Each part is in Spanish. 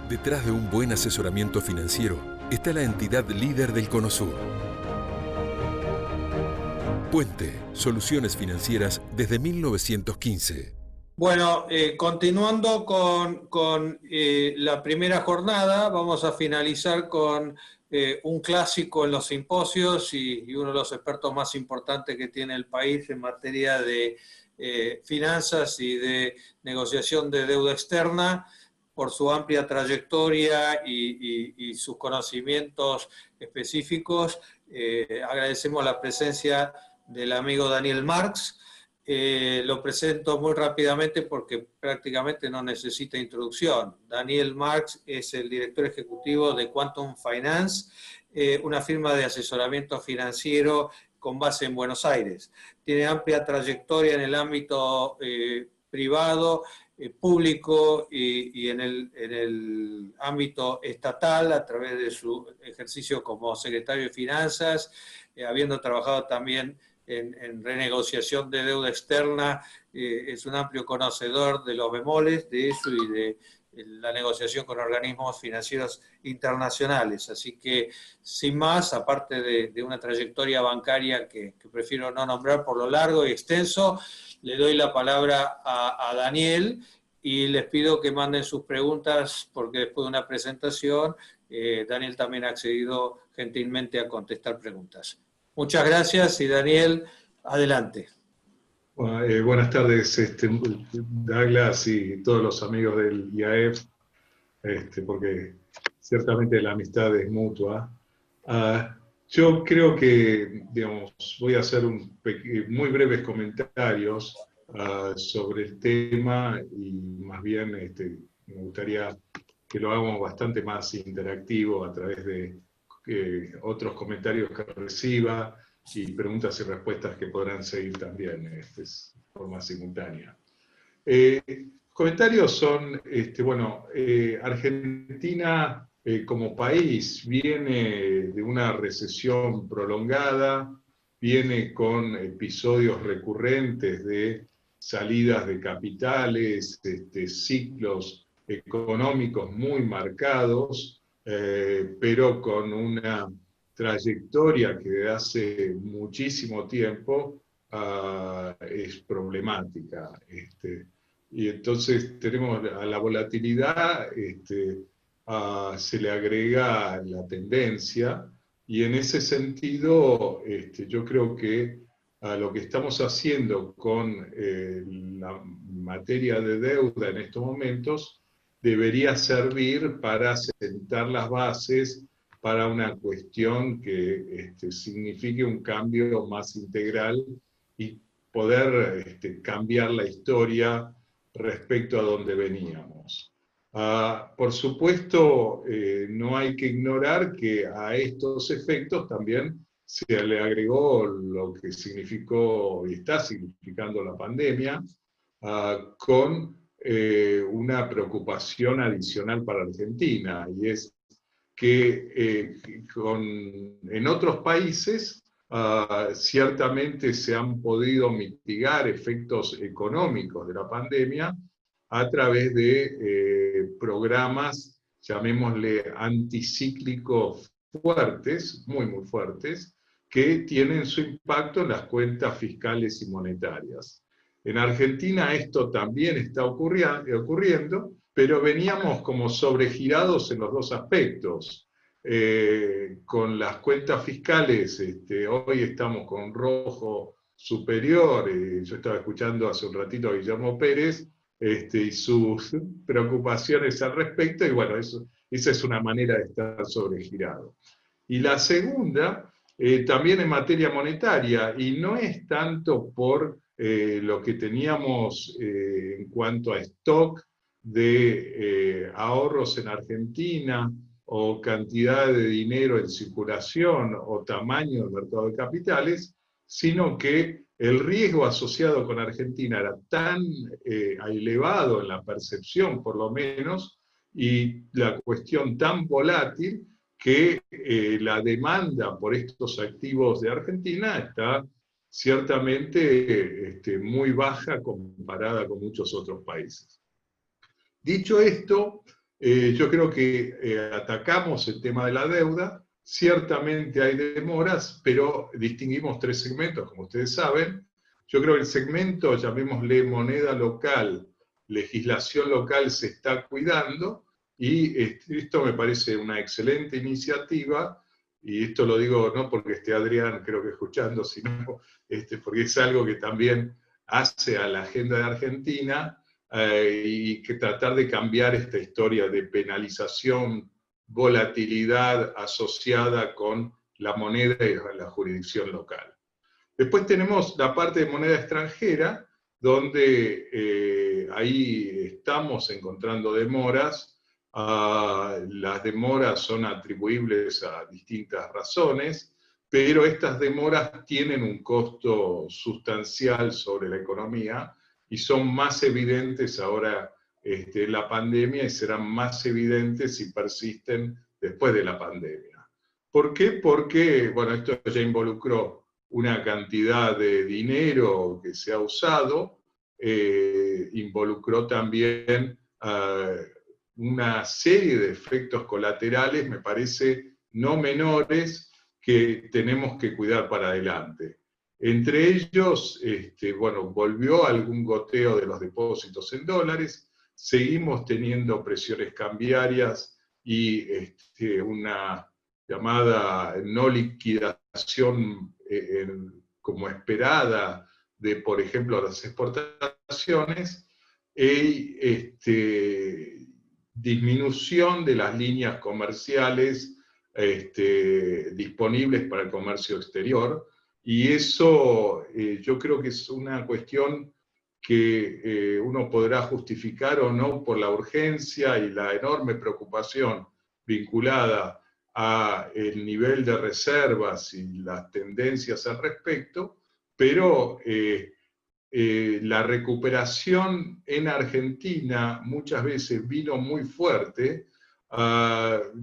Detrás de un buen asesoramiento financiero está la entidad líder del Cono Sur. Puente, soluciones financieras desde 1915. Bueno, continuando con la primera jornada, vamos a finalizar con un clásico en los simposios y uno de los expertos más importantes que tiene el país en materia de finanzas y de negociación de deuda externa, por su amplia trayectoria y sus conocimientos específicos. Agradecemos la presencia del amigo Daniel Marx. Lo presento muy rápidamente porque prácticamente no necesita introducción. Daniel Marx es el director ejecutivo de Quantum Finance, una firma de asesoramiento financiero con base en Buenos Aires. Tiene amplia trayectoria en el ámbito privado, público y en el ámbito estatal a través de su ejercicio como secretario de Finanzas, habiendo trabajado también en renegociación de deuda externa, es un amplio conocedor de los bemoles de eso y de la negociación con organismos financieros internacionales. Así que, sin más, aparte de una trayectoria bancaria que prefiero no nombrar por lo largo y extenso, le doy la palabra a Daniel y les pido que manden sus preguntas porque después de una presentación, Daniel también ha accedido gentilmente a contestar preguntas. Muchas gracias y Daniel, adelante. Bueno, buenas tardes, Douglas y todos los amigos del IAEF, porque ciertamente la amistad es mutua. Yo creo que, digamos, voy a hacer muy breves comentarios sobre el tema y más bien me gustaría que lo hagamos bastante más interactivo a través de otros comentarios que reciba y preguntas y respuestas que podrán seguir también de forma simultánea. Comentarios son, Argentina como país viene de una recesión prolongada, viene con episodios recurrentes de salidas de capitales, ciclos económicos muy marcados, pero con una trayectoria que de hace muchísimo tiempo es problemática. Y entonces tenemos a la volatilidad, se le agrega la tendencia, y en ese sentido yo creo que lo que estamos haciendo con la materia de deuda en estos momentos debería servir para sentar las bases para una cuestión que signifique un cambio más integral y poder cambiar la historia respecto a donde veníamos. Por supuesto, no hay que ignorar que a estos efectos también se le agregó lo que significó y está significando la pandemia, con una preocupación adicional para Argentina, y es que en otros países ciertamente se han podido mitigar efectos económicos de la pandemia a través de programas, llamémosle anticíclicos fuertes, muy muy fuertes, que tienen su impacto en las cuentas fiscales y monetarias. En Argentina esto también está ocurriendo, pero veníamos como sobregirados en los dos aspectos. Con las cuentas fiscales, hoy estamos con rojo superior. Yo estaba escuchando hace un ratito a Guillermo Pérez y sus preocupaciones al respecto, y bueno, esa es una manera de estar sobregirado. Y la segunda, también en materia monetaria, y no es tanto por lo que teníamos en cuanto a stock de ahorros en Argentina, o cantidad de dinero en circulación, o tamaño del mercado de capitales, sino que el riesgo asociado con Argentina era tan elevado en la percepción, por lo menos, y la cuestión tan volátil, que la demanda por estos activos de Argentina está ciertamente muy baja comparada con muchos otros países. Dicho esto, Yo creo que atacamos el tema de la deuda. Ciertamente hay demoras, pero distinguimos tres segmentos, como ustedes saben. Yo creo que el segmento, llamémosle moneda local, legislación local, se está cuidando, y esto me parece una excelente iniciativa, y esto lo digo no porque esté Adrián, creo que escuchando, sino porque es algo que también hace a la agenda de Argentina, y que tratar de cambiar esta historia de penalización, volatilidad asociada con la moneda y la jurisdicción local. Después tenemos la parte de moneda extranjera, donde ahí estamos encontrando demoras. Las demoras son atribuibles a distintas razones, pero estas demoras tienen un costo sustancial sobre la economía y son más evidentes ahora en la pandemia, y serán más evidentes si persisten después de la pandemia. ¿Por qué? Porque, bueno, esto ya involucró una cantidad de dinero que se ha usado, involucró también una serie de efectos colaterales, me parece, no menores, que tenemos que cuidar para adelante. Entre ellos, bueno, volvió algún goteo de los depósitos en dólares, seguimos teniendo presiones cambiarias y una llamada no liquidación como esperada de, por ejemplo, las exportaciones, disminución de las líneas comerciales disponibles para el comercio exterior, y eso yo creo que es una cuestión que uno podrá justificar o no por la urgencia y la enorme preocupación vinculada a el nivel de reservas y las tendencias al respecto, pero la recuperación en Argentina muchas veces vino muy fuerte,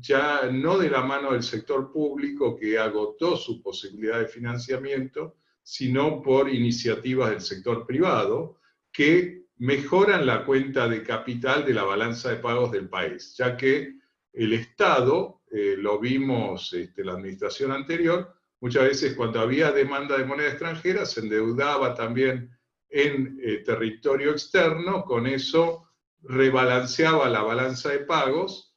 ya no de la mano del sector público, que agotó su posibilidad de financiamiento, sino por iniciativas del sector privado, que mejoran la cuenta de capital de la balanza de pagos del país, ya que el Estado, lo vimos en la administración anterior, muchas veces cuando había demanda de moneda extranjera se endeudaba también en territorio externo, con eso rebalanceaba la balanza de pagos,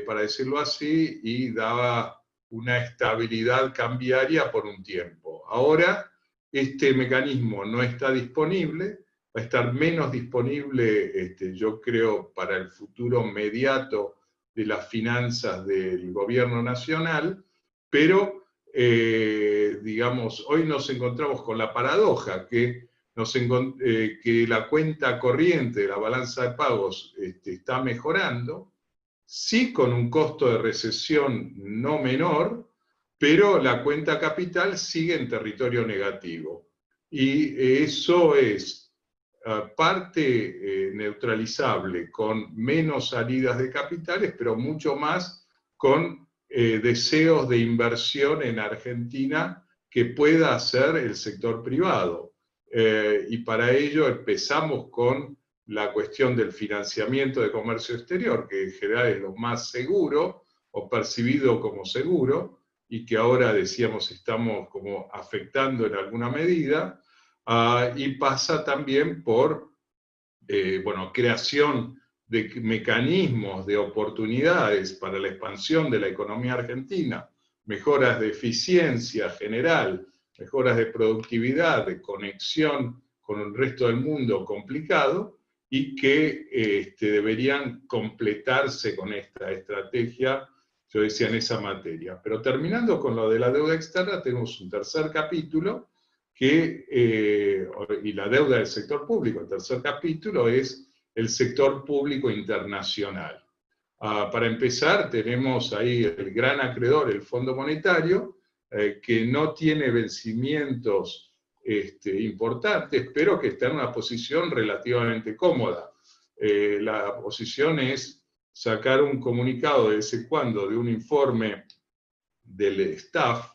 para decirlo así, y daba una estabilidad cambiaria por un tiempo. Ahora este mecanismo no está disponible, va a estar menos disponible, yo creo, para el futuro inmediato de las finanzas del gobierno nacional, pero digamos, hoy nos encontramos con la paradoja que la cuenta corriente de la balanza de pagos está mejorando, sí con un costo de recesión no menor, pero la cuenta capital sigue en territorio negativo. Y eso es parte neutralizable con menos salidas de capitales, pero mucho más con deseos de inversión en Argentina que pueda hacer el sector privado. Y para ello empezamos con la cuestión del financiamiento de comercio exterior, que en general es lo más seguro, o percibido como seguro, y que ahora, decíamos, estamos como afectando en alguna medida, y pasa también por bueno, creación de mecanismos, de oportunidades para la expansión de la economía argentina, mejoras de eficiencia general, mejoras de productividad, de conexión con el resto del mundo complicado, y que deberían completarse con esta estrategia, yo decía, en esa materia. Pero terminando con lo de la deuda externa, tenemos un tercer capítulo, y la deuda del sector público. El tercer capítulo es el sector público internacional. Para empezar, tenemos ahí el gran acreedor, el Fondo Monetario, que no tiene vencimientos importantes, pero que está en una posición relativamente cómoda. La posición es sacar un comunicado de vez en cuando de un informe del staff,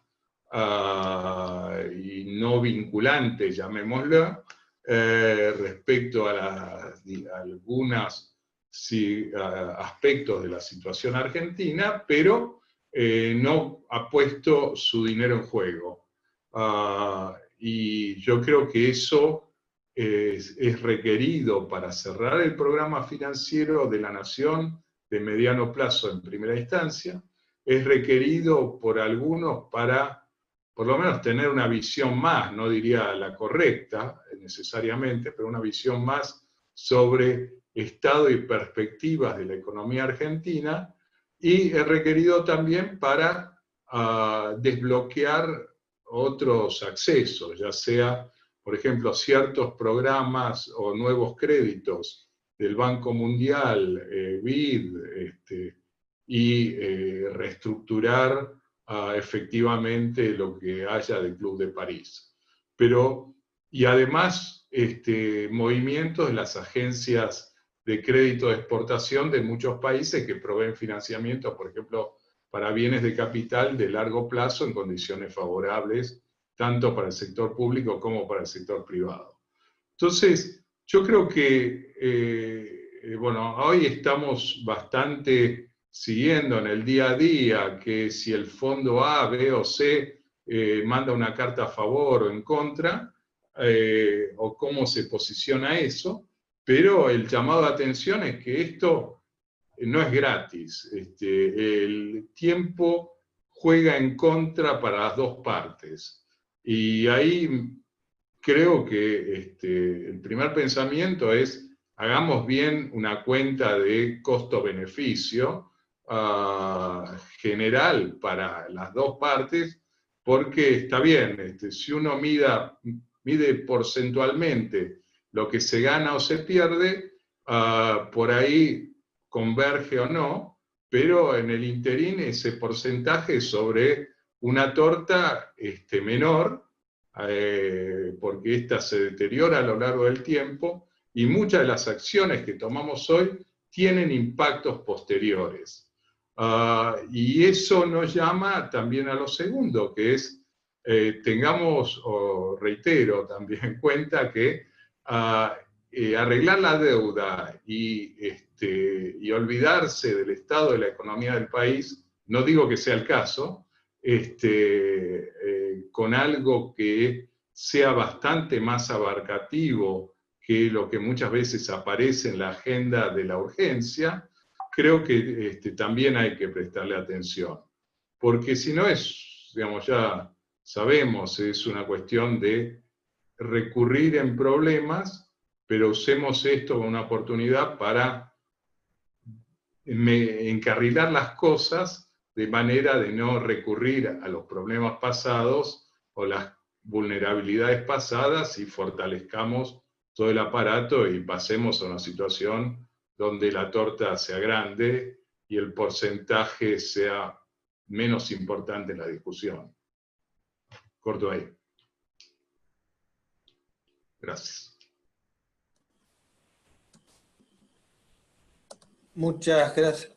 y no vinculante, llamémoslo, respecto a algunas aspectos de la situación argentina, pero no ha puesto su dinero en juego. Y yo creo que eso es requerido para cerrar el programa financiero de la Nación de mediano plazo en primera instancia, es requerido por algunos para, por lo menos, tener una visión más, no diría la correcta necesariamente, pero una visión más sobre estado y perspectivas de la economía argentina, y es requerido también para desbloquear otros accesos, ya sea, por ejemplo, ciertos programas o nuevos créditos del Banco Mundial, BID, y reestructurar efectivamente lo que haya del Club de París. Y además, movimientos de las agencias de crédito de exportación de muchos países que proveen financiamiento, por ejemplo, para bienes de capital de largo plazo en condiciones favorables, tanto para el sector público como para el sector privado. Entonces, yo creo que, bueno, hoy estamos bastante siguiendo en el día a día que si el fondo A, B o C manda una carta a favor o en contra, o cómo se posiciona eso, pero el llamado de atención es que esto no es gratis. El tiempo juega en contra para las dos partes. Y ahí creo que el primer pensamiento es, hagamos bien una cuenta de costo-beneficio general para las dos partes, porque está bien, si uno mide porcentualmente lo que se gana o se pierde, por ahí converge o no, pero en el interín ese porcentaje sobre una torta menor, porque ésta se deteriora a lo largo del tiempo, y muchas de las acciones que tomamos hoy tienen impactos posteriores. Y eso nos llama también a lo segundo, que es, tengamos, o reitero también en cuenta que arreglar la deuda y olvidarse del estado de la economía del país, no digo que sea el caso, con algo que sea bastante más abarcativo que lo que muchas veces aparece en la agenda de la urgencia, creo que también hay que prestarle atención. Porque si no es, digamos, ya sabemos, es una cuestión de recurrir en problemas, pero usemos esto como una oportunidad para encarrilar las cosas de manera de no recurrir a los problemas pasados o las vulnerabilidades pasadas y fortalezcamos todo el aparato y pasemos a una situación donde la torta sea grande y el porcentaje sea menos importante en la discusión. Corto ahí. Gracias. Muchas gracias.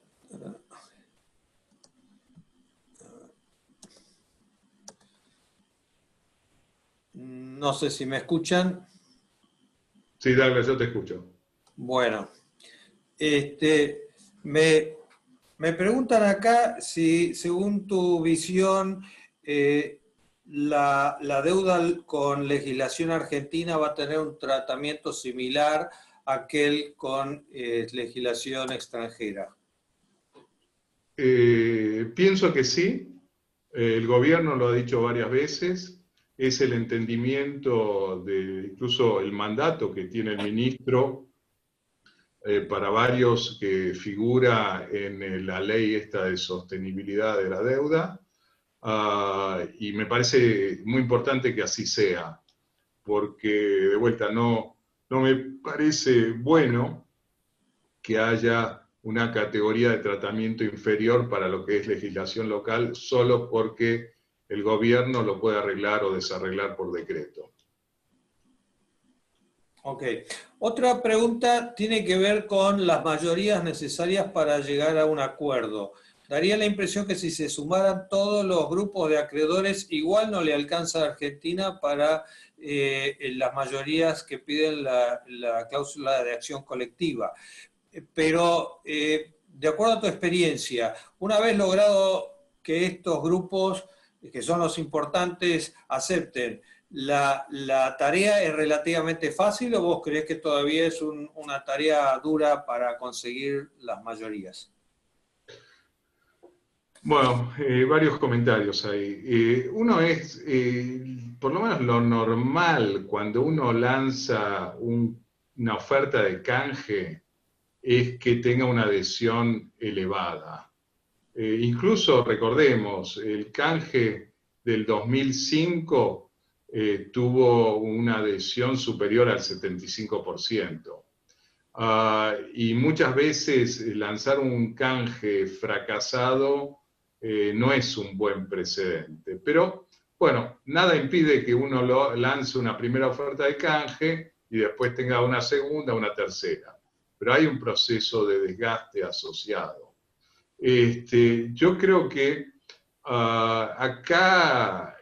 No sé si me escuchan. Sí, Douglas, yo te escucho. Bueno, me preguntan acá si, según tu visión, la deuda con legislación argentina va a tener un tratamiento similar a aquel con legislación extranjera. Pienso que sí. El gobierno lo ha dicho varias veces. Es el entendimiento de incluso el mandato que tiene el ministro para varios que figura en la ley esta de sostenibilidad de la deuda. Y me parece muy importante que así sea, porque de vuelta no me parece bueno que haya una categoría de tratamiento inferior para lo que es legislación local solo porque el gobierno lo puede arreglar o desarreglar por decreto. Ok. Otra pregunta tiene que ver con las mayorías necesarias para llegar a un acuerdo. Daría la impresión que si se sumaran todos los grupos de acreedores, igual no le alcanza a Argentina para las mayorías que piden la cláusula de acción colectiva. pero de acuerdo a tu experiencia, una vez logrado que estos grupos, que son los importantes, acepten, ¿la tarea es relativamente fácil o vos creés que todavía es una tarea dura para conseguir las mayorías? Bueno, varios comentarios ahí. Uno es, por lo menos lo normal, cuando uno lanza una oferta de canje, es que tenga una adhesión elevada. Incluso recordemos, el canje del 2005 tuvo una adhesión superior al 75%. Y muchas veces lanzar un canje fracasado no es un buen precedente. Pero bueno, nada impide que uno lance una primera oferta de canje y después tenga una segunda, una tercera. Pero hay un proceso de desgaste asociado. Yo creo que acá,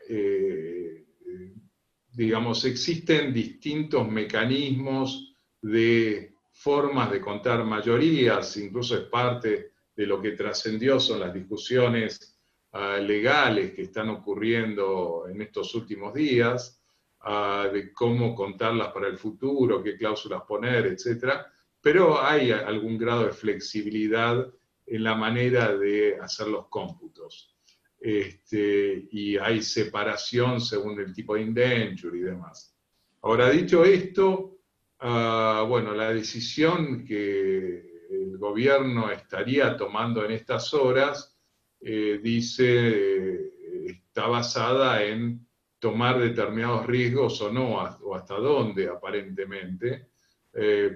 digamos, existen distintos mecanismos de formas de contar mayorías, incluso es parte de lo que trascendió, son las discusiones legales que están ocurriendo en estos últimos días, de cómo contarlas para el futuro, qué cláusulas poner, etc. Pero hay algún grado de flexibilidad en la manera de hacer los cómputos. Y hay separación según el tipo de indenture y demás. Ahora, dicho esto, bueno, la decisión que el gobierno estaría tomando en estas horas, está basada en tomar determinados riesgos o no, o hasta dónde aparentemente,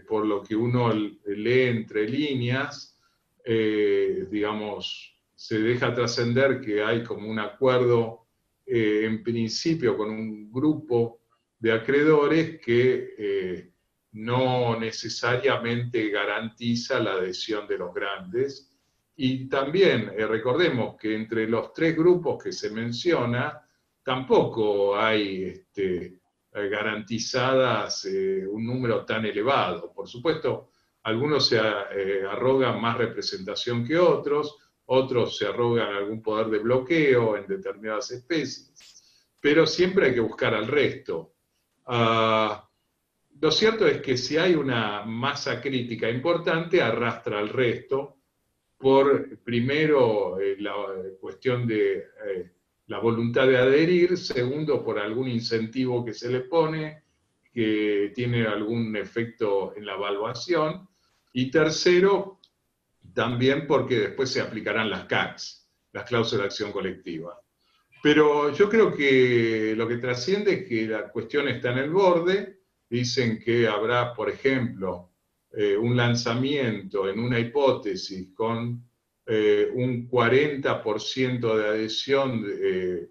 por lo que uno lee entre líneas, digamos, se deja trascender que hay como un acuerdo en principio con un grupo de acreedores que no necesariamente garantiza la adhesión de los grandes. Y también recordemos que entre los tres grupos que se menciona, tampoco hay garantizadas un número tan elevado. Por supuesto, algunos se arrogan más representación que otros se arrogan algún poder de bloqueo en determinadas especies, pero siempre hay que buscar al resto. Lo cierto es que si hay una masa crítica importante, arrastra al resto, por primero la cuestión de la voluntad de adherir, segundo por algún incentivo que se le pone, que tiene algún efecto en la evaluación, y tercero, también porque después se aplicarán las CACs, las cláusulas de acción colectiva. Pero yo creo que lo que trasciende es que la cuestión está en el borde. Dicen que habrá, por ejemplo, un lanzamiento en una hipótesis con un 40% de adhesión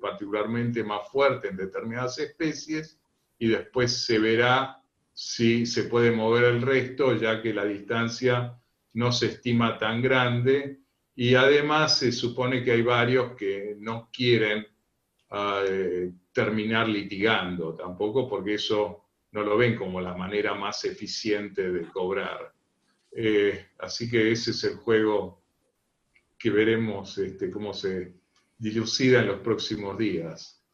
particularmente más fuerte en determinadas especies, y después se verá si se puede mover el resto, ya que la distancia no se estima tan grande, y además se supone que hay varios que no quieren terminar litigando tampoco, porque eso no lo ven como la manera más eficiente de cobrar. Así que ese es el juego que veremos cómo se dilucida en los próximos días.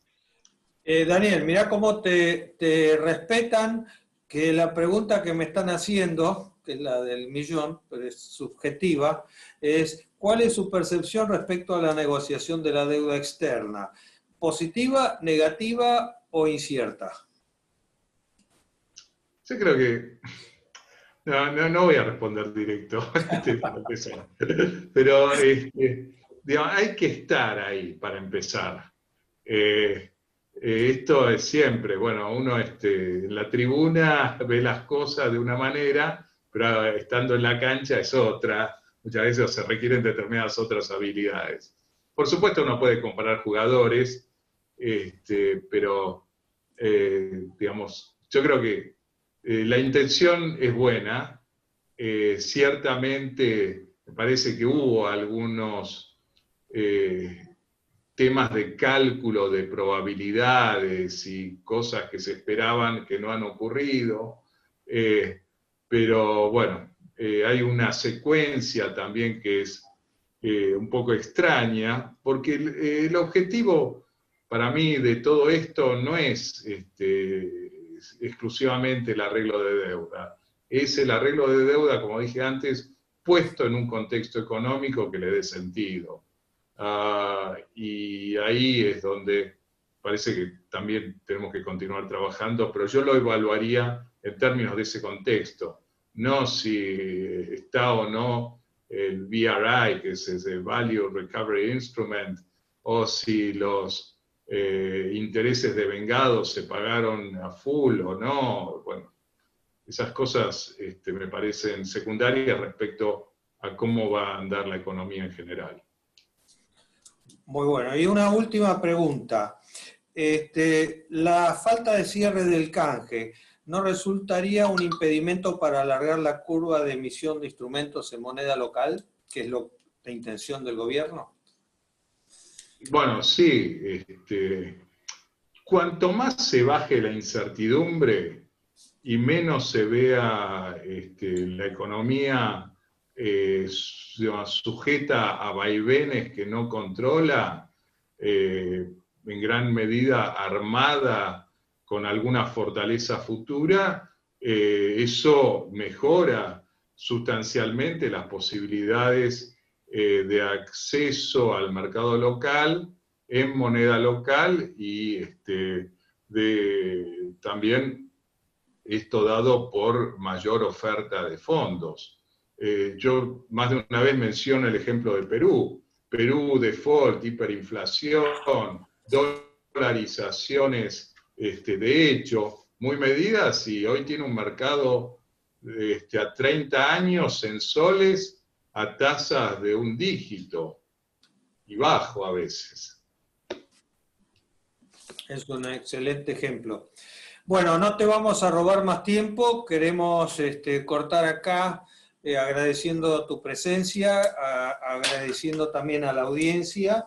Daniel, mirá cómo te respetan, que la pregunta que me están haciendo, que es la del millón, pero es subjetiva, es ¿cuál es su percepción respecto a la negociación de la deuda externa? ¿Positiva, negativa o incierta? Yo creo que... No voy a responder directo, pero digamos, hay que estar ahí para empezar. Esto es siempre, bueno, uno en la tribuna ve las cosas de una manera, pero estando en la cancha es otra. Muchas veces se requieren determinadas otras habilidades. Por supuesto uno puede comparar jugadores, pero digamos, yo creo que la intención es buena. Ciertamente me parece que hubo algunos temas de cálculo de probabilidades y cosas que se esperaban que no han ocurrido, pero bueno, hay una secuencia también que es un poco extraña, porque el objetivo para mí de todo esto no es exclusivamente el arreglo de deuda, es el arreglo de deuda, como dije antes, puesto en un contexto económico que le dé sentido. Y ahí es donde parece que también tenemos que continuar trabajando, pero yo lo evaluaría en términos de ese contexto, no si está o no el VRI, que es el Value Recovery Instrument, o si los intereses devengados se pagaron a full o no. Bueno, esas cosas me parecen secundarias respecto a cómo va a andar la economía en general. Muy bueno. Y una última pregunta. La falta de cierre del canje, ¿no resultaría un impedimento para alargar la curva de emisión de instrumentos en moneda local, que es la intención del gobierno? Bueno, sí. Cuanto más se baje la incertidumbre y menos se vea la economía sujeta a vaivenes que no controla, en gran medida armada con alguna fortaleza futura, eso mejora sustancialmente las posibilidades de acceso al mercado local en moneda local y también esto dado por mayor oferta de fondos. Yo más de una vez menciono el ejemplo de Perú. Perú, default, hiperinflación, dolarizaciones de hecho, muy medidas, y hoy tiene un mercado a 30 años en soles a tasas de un dígito, y bajo a veces. Es un excelente ejemplo. Bueno, no te vamos a robar más tiempo, queremos cortar acá agradeciendo tu presencia, agradeciendo también a la audiencia